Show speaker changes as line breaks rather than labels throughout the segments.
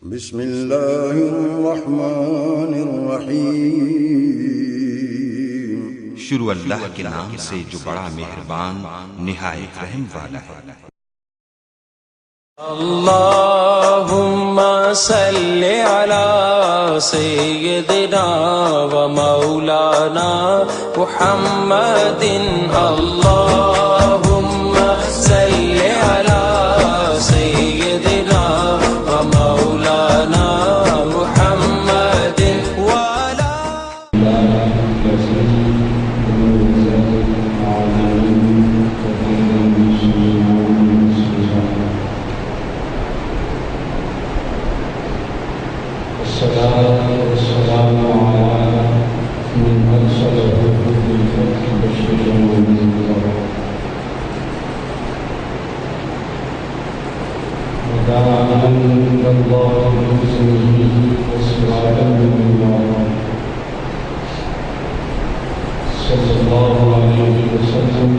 بسم اللہ الرحمن الرحیم۔
شروع اللہ کے نام سے جو بڑا مہربان نہایت رحم والا ہے۔
اللہم صلی علی سیدنا و مولانا محمد۔ اللہم صلی علی سیدنا و مولانا محمد وعلی
والسلام على من أرسله بالفتح بشيرا ونذيرا وداعيا إلى الله بإذنه وسراجا منيرا صلى الله عليه وسلم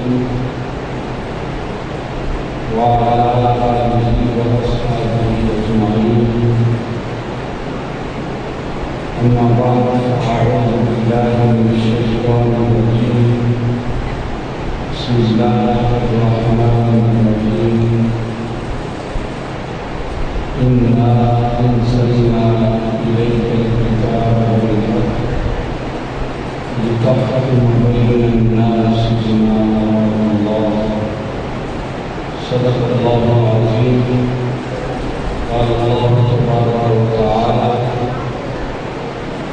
وعلى آله وأصحابه أجمعين. أما بعد فأعوذ بالله من الشيطان الرجيم. بسم الله الرحمن الرحيم. إنا أنزلنا إليك الكتاب بالحق لتحكم بين الناس بما أراك الله. صدق الله العظيم. قال الله تبارك وتعالى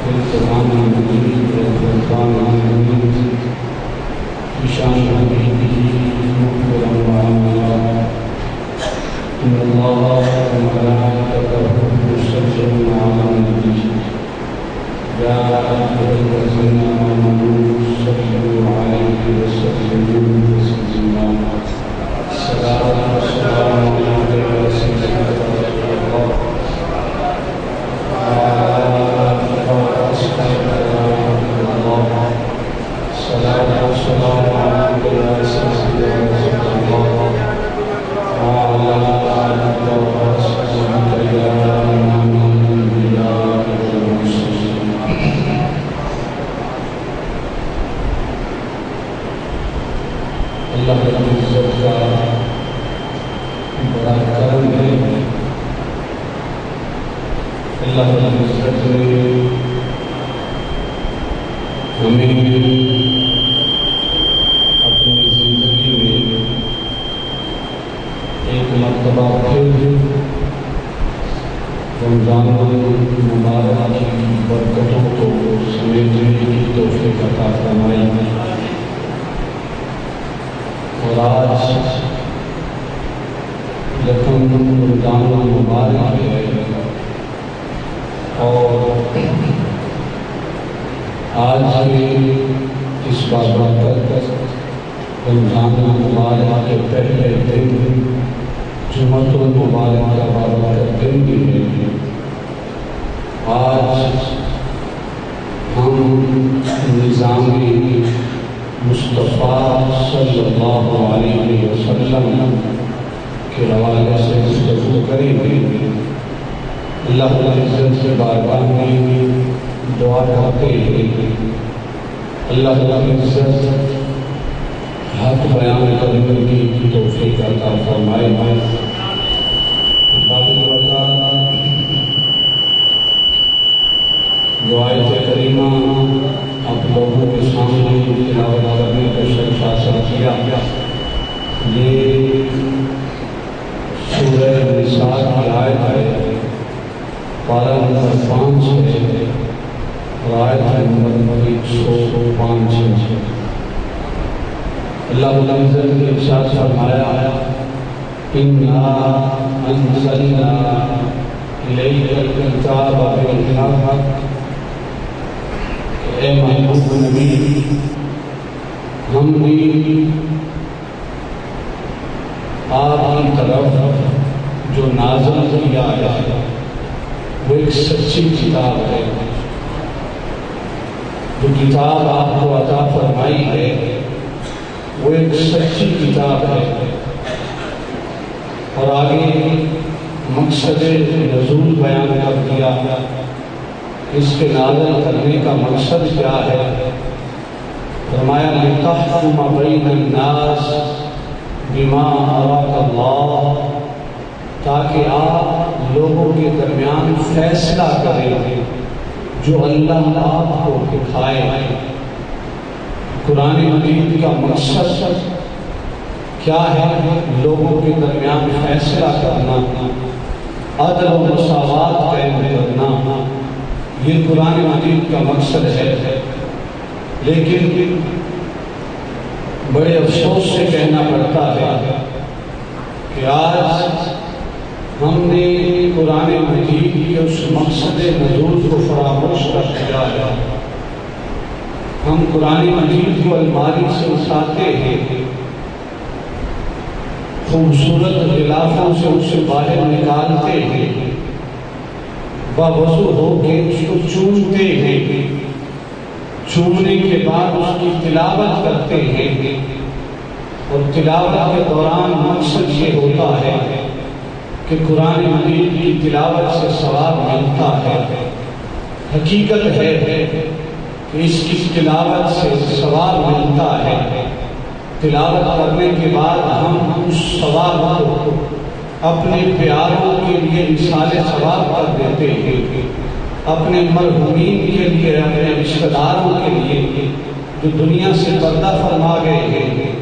في القرآن المجيد والفرقان الحميد في شأن عبيده مخبرا وعاملا إن الله وملائكته يصلون على النبي يا أيها الذين آمنوا صلوا عليه وسلموا تسليما. الصلاة والسلام عليك يا سيدنا رسول الله اللہ رب العزت کا بڑا کرم ہے۔ اللہ رب العزت نے ہمیں اپنی زندگی میں ایک مرتبہ پھر رمضان المبارک کی برکتوں کو سمیٹنے کی توفیق عطا فرمائی اور آج یکم رمضان المبارک ہے اور آج کے اس بابرکت رمضان المبارک کے پہلے دن جمعۃ المبارک کا بابرکت دن بھی ہے۔ آج ہم نظام مصطفیٰ صلی اللہ علیہ وسلم کے حوالے سے گفتگو کریں گے۔ اللہ رب العزت سے بارگاہ میں دعا کرتے ہیں اللہ رب العزت حق بیان کرنے کی توفیق عطا فرمائے۔ جو آیت کریمہ آپ لوگوں کے سامنے تلاوت کرنے کا شرف حاصل کیا، یہ سورہ نساء کی آیت ہے، پارہ نمبر 5 ہے اور آیت نمبر 105 ہے۔ اللہ العزت نے ارشاد فرمایا اِنَّا أَنزَلْنَا إِلَيْكَ الْكِتَابَ بِالْحَقِّ۔ اے محبوب نبی، ہم نے آپ کی طرف جو نازل کیا ہے وہ ایک سچی کتاب ہے۔ جو کتاب آپ کو عطا فرمائی ہے وہ ایک سچی کتاب ہے۔ اور آگے مقصد نزول بیان کر دیا، اس کے نازل کرنے کا مقصد کیا ہے۔ فرمایا لِتَحْكُمَ بَيْنَ النَّاسِ بِمَا أَرَاكَ اللَّهُ، تاکہ آپ لوگوں کے درمیان فیصلہ کریں جو اللہ آپ کو دکھائے۔ قرآن مجید کا مقصد کیا ہے؟ لوگوں کے درمیان فیصلہ کرنا، عدل و مساوات قائم کرنا، یہ قرآن مجید کا مقصد ہے۔ لیکن بڑے افسوس سے کہنا پڑتا ہے کہ آج ہم نے قرآن مجید کے اس مقصد نزول کو فراموش کر دیا ہے۔ ہم قرآن مجید کو الماری سے اٹھاتے ہیں، خوبصورت غلافوں سے اسے باہر نکالتے ہیں، باوضو ہو کے اس کو چومتے ہیں، چومنے کے بعد اس کی تلاوت کرتے ہیں، اور تلاوت کے دوران مقصد یہ ہوتا ہے کہ قرآن مجید کی تلاوت سے ثواب ملتا ہے۔ حقیقت ہے کہ اس کی تلاوت سے ثواب ملتا ہے۔ تلاوت کرنے کے بعد ہم اس ثواب کو اپنے پیاروں کے لیے مثال ثواب کر دیتے ہیں، اپنے مرحومین کے لیے، اپنے رشتہ داروں کے لیے جو دنیا سے پردہ فرما گئے ہیں،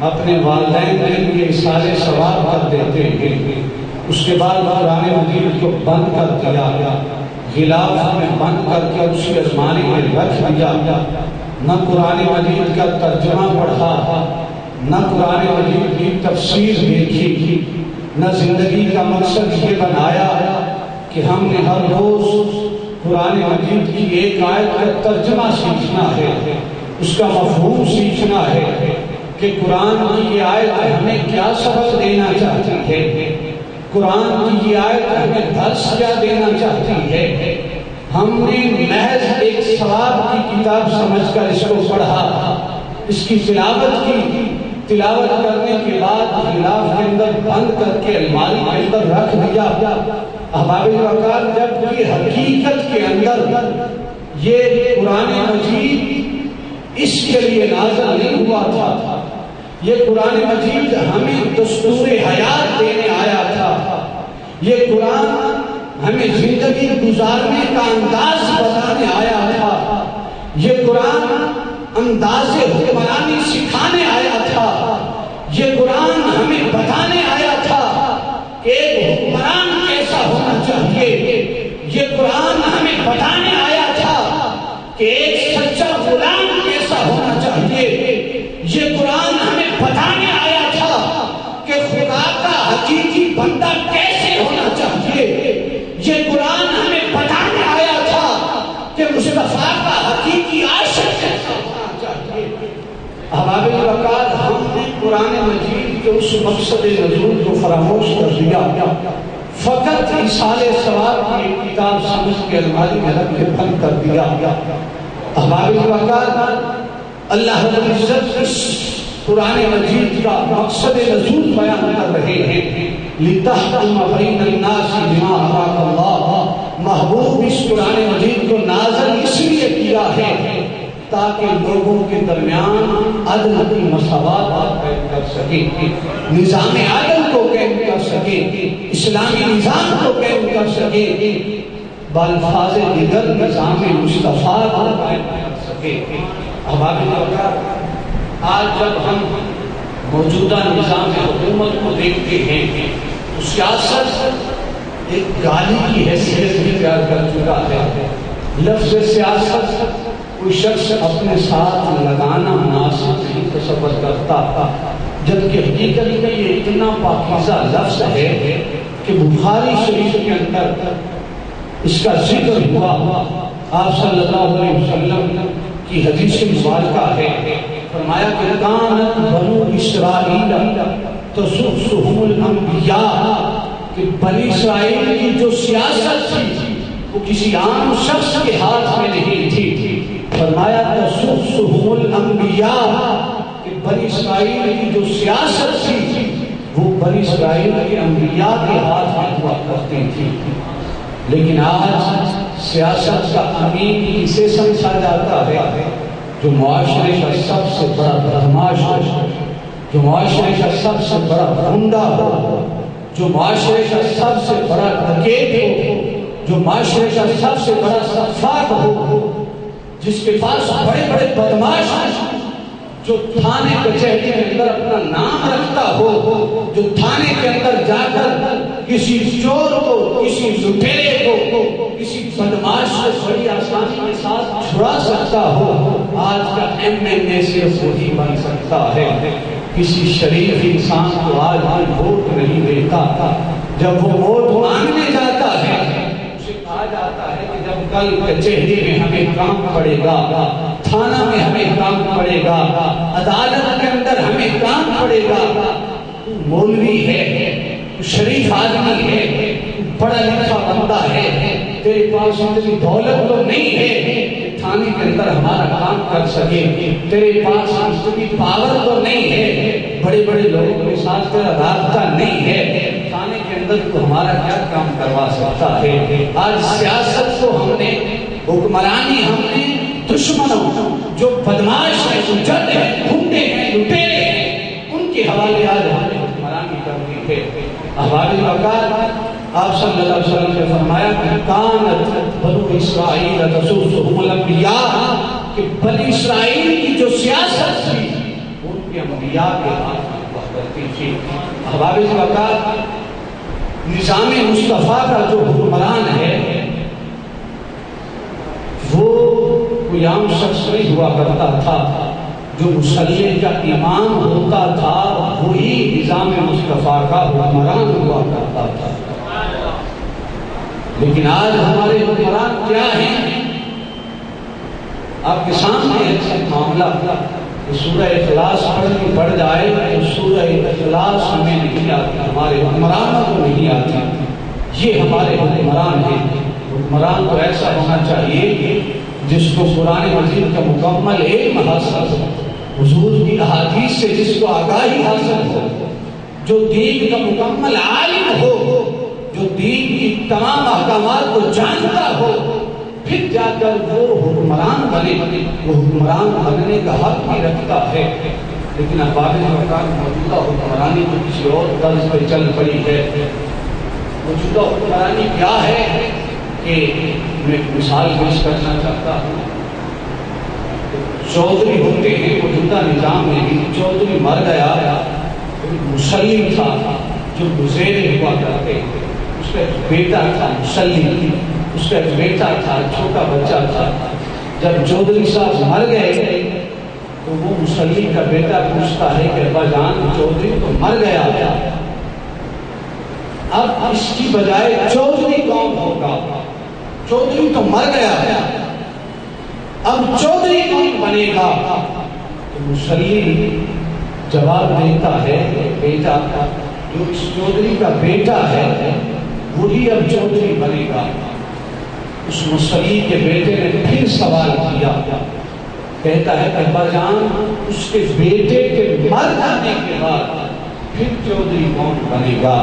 اپنے والدین کے لیے مثال ثواب کر دیتے ہیں۔ اس کے بعد قرآن مجید کو بند کر دیا، غلاف میں بند کر کے اسی الماری میں رکھ دیا، نہ قرآن مجید کا ترجمہ پڑھا، نہ قرآن مجید کی تفسیر دیکھی، نہ زندگی کا مقصد یہ بنایا کہ ہم نے ہر روز قرآن مجید کی ایک آیت کا ترجمہ سیکھنا ہے، اس کا مفہوم سیکھنا ہے کہ قرآن کی یہ آیت ہمیں کیا سبق دینا چاہتی ہے، قرآن کی یہ آیت ہمیں درس کیا دینا چاہتی ہے۔ ہم نے محض ایک ثواب کی کتاب سمجھ کر اس کو پڑھا، اس کی تلاوت کی، تلاوت کرنے کے بعد غلاف کے اندر بند کر کے الماری کے اندر رکھ دیا۔ احباب وقار، جب یہ حقیقت کے اندر یہ قرآن مجید اس کے لیے نازل نہیں ہوا تھا، یہ قرآن مجید ہمیں دستور حیات دینے آیا تھا، یہ قرآن ہمیں زندگی گزارنے کا انداز بتانے آیا تھا، یہ قرآن انداز حکمرانی سکھانے آیا تھا، یہ قرآن ہمیں بتانے آیا تھا کہ ایک حکمران کیسا ہونا چاہیے، یہ قرآن ہمیں بتانے آیا تھا کہ ایک سچا غلام کیسا ہونا چاہیے، یہ قرآن ہمیں بتانے آیا تھا کہ خدا کا حقیقی بندہ کیسے ہونا چاہیے، یہ قرآن ہمیں بتانے آیا تھا کہ مصطفیٰ کا حقیقی عاشق کیسا ہونا چاہیے۔ احباب وقار، ہم نے قرآن مجید کے اس مقصد نزول کو فراموش کر دیا، فقط ایصال ثواب کی کتاب سمجھ کے الماری میں رکھ کے بند کر دیا۔ احباب وقار، اللہ رب العزت اس قرآن مجید کا مقصد نزول بیان کر رہے ہیں، لِتَحْكُمَ بَيْنَ النَّاسِ بِمَا أَرَاكَ اللَّهُ۔ محبوب اس قرآن مجید کو نازل اس لیے کیا ہے تاکہ لوگوں کے درمیان عدل کی مساوات قائم کر سکے، نظام عدل کو قائم کر سکے، اسلامی نظام کو قائم کر سکے، بالفاظ دیگر نظام مصطفیٰ کو قائم کر سکے۔ احباب وقار، آج جب ہم موجودہ نظام حکومت کو دیکھتے ہیں تو سیاست ایک گالی کی حیثیت اختیار کر چکا ہے۔ لفظ سیاست کوئی شخص اپنے ساتھ لگانا مناسب نہیں تصور کرتا، جبکہ حقیقت میں یہ اتنا پاکیزہ لفظ ہے کہ بخاری شریف کے اندر اس کا ذکر ہوا۔ آپ صلی اللہ علیہ وسلم کی حدیث مبارکہ ہے، فرمایا کہ کانت بنو اسرائیل تسوسهم الانبیاء، کہ بنی اسرائیل کی جو سیاست تھی وہ کسی عام شخص کے ہاتھ میں نہیں تھی۔ فرمایا تسوسهم الانبیاء، کہ بنی اسرائیل کی جو سیاست تھی وہ بنی اسرائیل کے انبیاء کے ہاتھ میں ہوا کرتی لیکن آج سیاست کا امین کسے سمجھا جاتا ہے؟ جو معاشرے کا سب سے بڑا بدماش ہو، جو معاشرے کا سب سے بڑا گنڈا ہو، جو معاشرے کا سب سے بڑا ڈکیت ہو، جو معاشرے کا سب سے بڑا سفاک ہو، جس کے پاس بڑے بڑے بدماش ہیں، جو تھانے کچہری کے اندر اپنا نام رکھتا ہو، جو تھانے کے اندر جا کر کسی چور کو، کسی لٹیرے کو، کسی بدماش کو بڑی آسانی کے ساتھ چھڑا سکتا ہو، آج کا MLA صرف وہی بن سکتا ہے۔ کسی شریف انسان کو آج ووٹ نہیں دیتا، جب وہ ووٹ مانگنے جاتا ہے اسے کہا جاتا ہے کہ جب کل کچہری میں ہمیں کام پڑے گا، تھانہ میں ہمیں کام پڑے گا، عدالت کے اندر ہمیں کام پڑے گا، مولوی ہے، شریف آدمی ہے، پڑھا لکھا بندہ ہے، تیرے پاس اتنی دولت تو نہیں ہے کہ تھانے کے اندر ہمارا کام کر سکے، تیرے پاس اتنی پاور تو نہیں ہے، بڑے بڑے لوگوں کے ساتھ تیرا رابطہ نہیں ہے، تھانے کے اندر تو ہمارا کیا کام کروا سکتا ہے۔ آج سیاست کو ہم نے، حکمرانی ہم نے دشمنوں، جو بدماش ہیں، اجڑ ہیں، گھنڈے ہیں، لٹیرے ہیں، ان کے حوالے آج ہم نے حکمرانی کرنی ہے۔ احوال وقار آپ صلی اللہ علیہ وسلم نے فرمایا کہ کانت بنو اسرائیل تسوسہم الانبیاء، کہ بنی اسرائیل کی جو سیاست تھی ان کے انبیاء کے ہاتھ میں ہوا کرتی تھی۔ احباب وقار نظام مصطفیٰ کا جو حکمران ہے وہ کوئی عام شخص نہیں ہوا کرتا تھا، جو مسلح کا امام ہوتا تھا وہی نظام مصطفیٰ کا حکمران ہوا کرتا تھا۔ لیکن آج ہمارے حکمران کیا ہیں؟ آپ کے سامنے ایسا معاملہ، سورہ اخلاص پڑھ جائے تو سورہ اخلاص ہمیں نہیں آتی، ہمارے حکمرانوں کو نہیں آتی۔ یہ ہمارے حکمران ہیں۔ حکمران تو ایسا ہونا چاہیے جس کو قرآن مجید کا مکمل علم حاصل ہو، حضور کی احادیث سے جس کو آگاہی حاصل ہو، جو دین کا مکمل عالم ہو، جو دین کی تمام احکامات کو جانتا ہو، پھر جا کر وہ حکمران بنے۔ وہ حکمران بننے کا حق بھی رکھتا ہے، لیکن احباب وقار موجودہ حکمرانی تو کسی اور طرز پہ چل پڑی ہے۔ موجودہ حکمرانی کیا ہے کہ میں ایک مثال پیش کرنا چاہتا ہوں۔ چودھری ہوتے ہیں موجودہ نظام میں بھی، چودھری مر گیا، مسلم تھا جو گزیرے ہوا کرتے، اس کا ایک بیٹا تھا مسلم، اس کا ایک بیٹا تھا، چھوٹا بچہ تھا۔ جب چودھری صاحب مر گئے تو وہ مسلم کا بیٹا پوچھتا ہے کہ ابا جان چودھری تو مر گیا، اب اس کی بجائے چودھری کون ہوگا؟ چودھری تو مر گیا، اب چودھری کون بنے گا؟ تو مسلم جواب دیتا ہے بیٹا جو اس چودھری کا بیٹا ہے وہی اب چودھری بنے گا۔ اس مسلم کے بیٹے نے پھر سوال کیا، کہتا ہے ابا جان اس کے بیٹے کے مر جانے کے بعد پھر چودھری کون بنے گا؟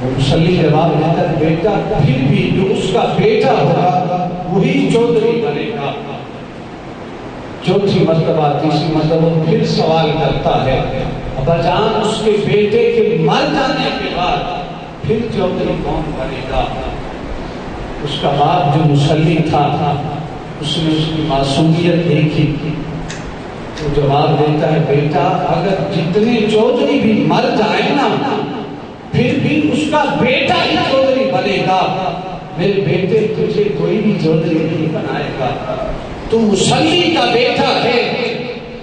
وہ مسلم جواب دیتا ہے بیٹا پھر بھی جو اس کا بیٹا ہوگا وہی چودھری بنے گا۔ چوتھی مرتبہ، تیسری مرتبہ پھر سوال کرتا ہے ابا جان اس کے بیٹے کے مر جانے کے بعد پھر چودھری کون بنے گا؟ اس کا باپ جو مسلم تھا اس نے اس کی معصومیت دیکھی، وہ جواب دیتا ہے بیٹا اگر جتنے چودھری بھی مر جائیں نا پھر بھی اس کا بیٹا ہی چودھری بنے گا، میرے بیٹے تجھے کوئی بھی چودھری نہیں بنائے گا۔ تو مسلم کا بیٹا ہے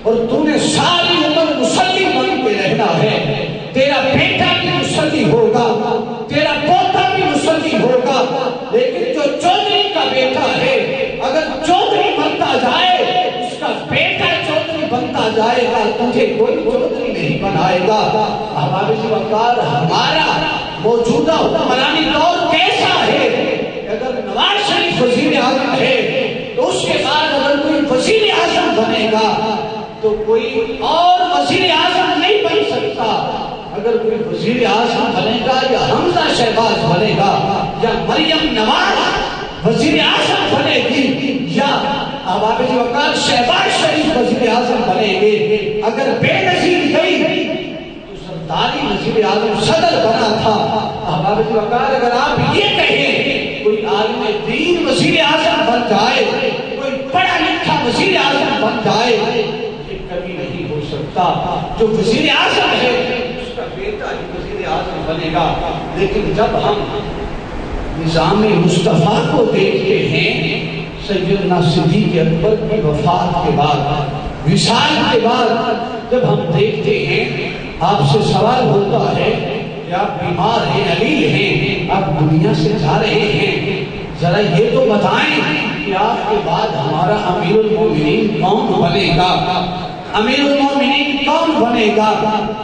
اور تو نے ساری عمر مسلم بن کے رہنا ہے، تیرا بیٹا بھی مسلم ہوگا، تیرا پوتا بھی مسلم ہوگا، لیکن جو چودھری کا بیٹا ہے اگر چودھری بنتا جائے اس کا بیٹا چودھری بنتا جائے گا، تجھے کوئی چودھری نہیں بنائے گا۔ ہمارے وقار ہمارا موجودہ حکمرانی دور کیسا ہے؟ اگر نواز شریف وزیر اعظم ہے تو اس کے بعد اگر کوئی وزیر اعظم بنے گا تو کوئی اور وزیر اعظم نہیں بن سکتا۔ اگر کوئی وزیر اعظم بنے گا یا حمزہ شہباز بنے گا یا مریم نواز وزیر اعظم بنے گی یا احباب وقار شہباز شریف وزیر اعظم بنے گے، اگر بے نظیر گئی تو سرداری وزیر اعظم صدر بنا تھا۔ احباب وقار اگر آپ یہ کہیں کوئی عالم دین وزیر اعظم بن جائے، کوئی پڑھا لکھا وزیر اعظم بن جائے، یہ کبھی نہیں ہو سکتا۔ جو وزیر اعظم ہے اس کا بیٹا ہی وزیر اعظم بنے گا۔ لیکن جب ہم نظام مصطفیٰ کو دیکھتے ہیں، سیدنا صدیق اکبر کی وفات کے بعد، وصال کے بعد جب ہم دیکھتے ہیں، آپ سے سوال ہوتا ہے کہ آپ بیمار ہیں، علیل ہیں، آپ دنیا سے جا رہے ہیں، ذرا یہ تو بتائیں کہ آپ کے بعد ہمارا امیر المومنین کون بنے گا؟ امیر المومنین کون بنے گا؟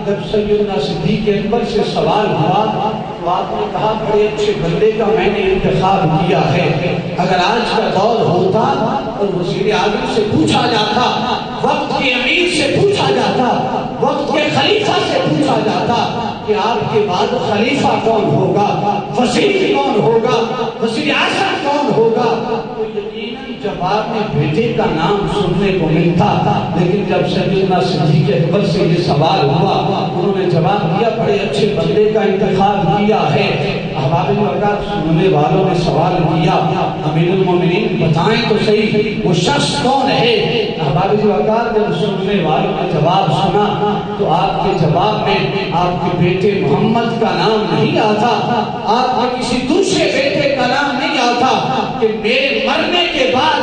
جب سیدنا صدیق اکبر سے سوال ہوا تو آپ نے کہا بڑے اچھے بندے کا میں نے انتخاب کیا ہے۔ اگر آج کا دور ہوتا اور وزیر اعظم سے پوچھا جاتا، وقت کے امیر سے پوچھا جاتا، وقت کے خلیفہ سے پوچھا جاتا کہ آپ کے بعد خلیفہ کون ہوگا، وزیر کون ہوگا، وزیر اعظم کون ہوگا، تو یقیناً جواب میں بیٹے کا نام سننے کو ملتا۔ لیکن جب سیدنا صدیق اکبر سے یہ سوال ہوا، انہوں نے جواب دیا بڑے اچھے بندے کا انتخاب کیا ہے۔ احباب وقار سننے والوں نے سوال کیا امیر المومنین بتائیں تو صحیح وہ شخص کون ہے؟ احباب وقار جب سننے والوں نے جواب سنا تو آپ کے جواب میں آپ کے بیٹے محمد کا نام نہیں آتا، آپ کے کسی دوسرے بیٹے کا نام نہیں آتا کہ میرے مرنے کے بعد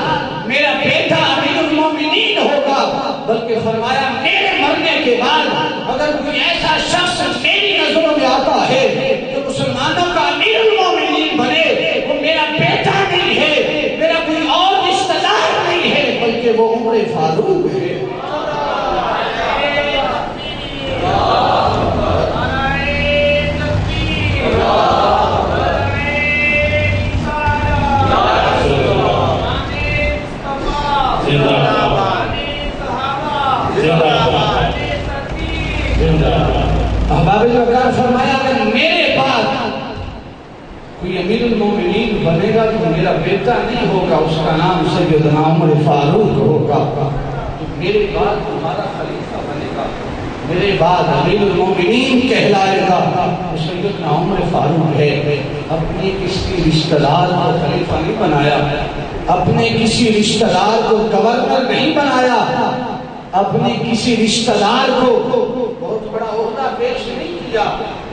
میرا بیٹا امیر المومنین ہوگا، بلکہ فرمایا میرے مرنے کے بعد اگر کوئی ایسا شخص میری نظروں میں آتا ہے جو مسلمانوں کا امیر المومنین بنے، وہ میرا بیٹا نہیں ہے، میرا کوئی اور رشتہ دار نہیں ہے، بلکہ وہ عمر فاروق ہے۔ احباب وقار فرمایا اگر میرے بعد کوئی امیر المومنین بنے گا تو میرا بیٹا نہیں ہوگا، اس کا نام سیدنا عمر فاروق ہوگا، تو میرے بعد تمہارا خلیفہ بنے گا، میرے بعد امیر المومنین کہلائے گا، تو سیدنا عمر فاروق ہے۔ اپنے کسی رشتہ دار کو خلیفہ نہیں بنایا، اپنے کسی رشتہ دار کو گورنر نہیں بنایا، اپنے کسی رشتہ دار کو بہت بڑا عہدہ پیش نہیں کیا،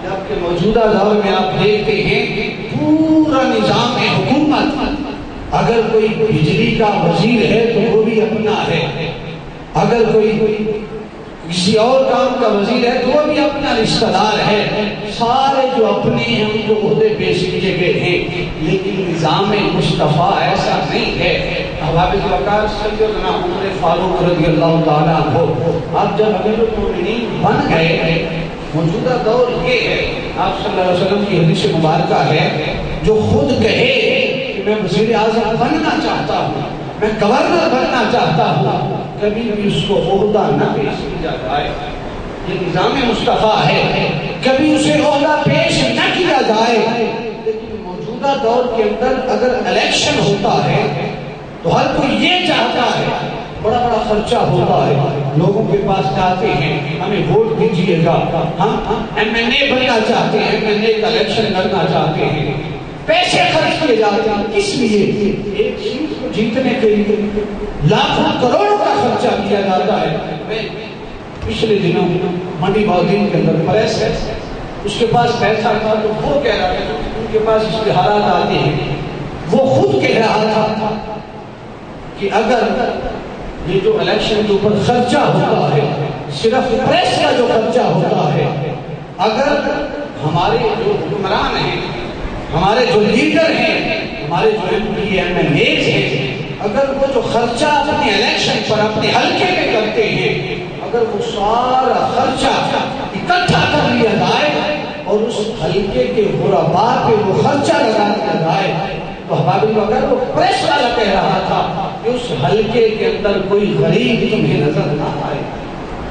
جبکہ موجودہ دور میں آپ دیکھتے ہیں پورا نظام حکومت، اگر کوئی بجلی کا وزیر ہے تو وہ بھی اپنا ہے، اگر کوئی کسی اور کام کا وزیر ہے تو وہ بھی اپنا رشتہ دار ہے، سارے جو اپنے ہیں ان کو عہدے پیش کیے گئے ہیں، لیکن نظام مصطفیٰ ایسا نہیں ہے۔ احباب وقار سیدنا عمر فاروق رضی اللہ تعالیٰ عنہ اب جب امیر المومنین بن گئے، موجودہ دور یہ ہے، آپ صلی اللہ علیہ وسلم کی حدیث مبارکہ ہے، جو خود کہے کہ میں وزیر اعظم بننا چاہتا ہوں، میں گورنر بننا چاہتا ہوں، کبھی بھی اس کو عہدہ نہ پیش کیا جائے، یہ نظام مصطفیٰ ہے، کبھی اسے عہدہ پیش نہ کیا جائے۔ لیکن موجودہ دور کے اندر اگر الیکشن ہوتا ہے تو ہر کوئی یہ چاہتا ہے، بڑا بڑا خرچہ ہوتا ہے، لوگوں کے پاس جاتے ہیں ہمیں ووٹ دیجیے گا، ہم ایم این اے بننا چاہتے ہیں، ایم این اے کا الیکشن کرنا چاہتے ہیں، پیسے خرچ کیے جاتے ہیں، کس لیے؟ ایک سیٹ کو جیتنے کے لیے لاکھوں کروڑوں کا خرچہ کیا جاتا ہے۔ میں پچھلے دنوں منڈی بہدین کے اندر پریس ہے، اس کے پاس پیسہ تھا تو وہ کہہ رہا تھا، ان کے پاس اشتہارات آتے ہیں، وہ خود کہہ رہا تھا کہ اگر یہ جو الیکشن کے اوپر خرچہ ہوتا ہے، صرف پریس کا جو خرچہ ہوتا ہے، اگر ہمارے جو حکمران ہیں، ہمارے جو لیڈر ہیں، ہمارے جو M P M N As ہیں، اگر وہ جو خرچہ اپنے الیکشن پر اپنے حلقے میں کرتے ہیں، اگر وہ سارا خرچہ اکٹھا کر لیا جائے اور اس حلقے کے غرباء پہ وہ خرچہ لگا دیا جائے، تو حبابی اگر وہ پریس والا کہہ رہا تھا کہ اس حلقے کے اندر کوئی غریب تمہیں نظر نہ آئے،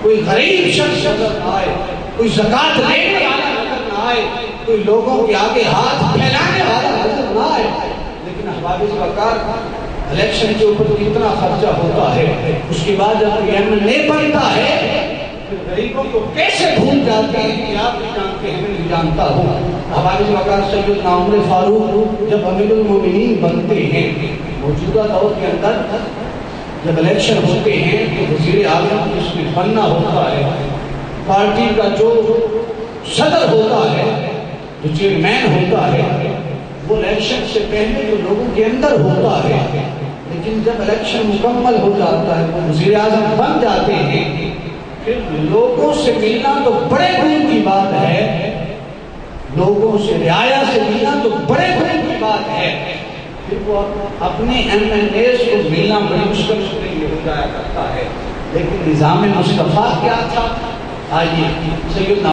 کوئی غریب شخص نظر نہ آئے، کوئی زکوٰۃ لینے والا نظر نہ آئے، کوئی لوگوں کے آگے ہاتھ پھیلانے والا نظر حافظ وقار الیکشن کے اوپر کتنا خرچہ ہوتا ہے، اس کے بعد جب ایم این اے بنتا ہے پھر غریبوں کو کیسے بھول جاتے ہیں کہ آپ بھی جانتے ہیں، میں نہیں جانتا ہوں۔ حافظ وقار سیدنا عمر فاروق جب امیر المومنین بنتے ہیں، موجودہ دور کے اندر جب الیکشن ہوتے ہیں تو وزیر اعظم جس میں بننا ہوتا ہے، پارٹی کا جو صدر ہوتا ہے، جو چیئرمین ہوتا ہے، وہ الیکشن سے پہلے جو لوگوں کے اندر ہوتا ہے، لیکن جب الیکشن مکمل ہو جاتا ہے وہ وزیر اعظم بن جاتے ہیں، پھر لوگوں سے ملنا تو بڑے دور کی بات ہے، لوگوں سے رعایا سے ملنا تو بڑے دور کی بات ہے، پھر وہ اپنے ایم این ایز کو ملنا بڑی مشکل سے ہو جایا کرتا ہے۔ لیکن نظام مصطفیٰ کیا تھا؟ آئیے سیدنا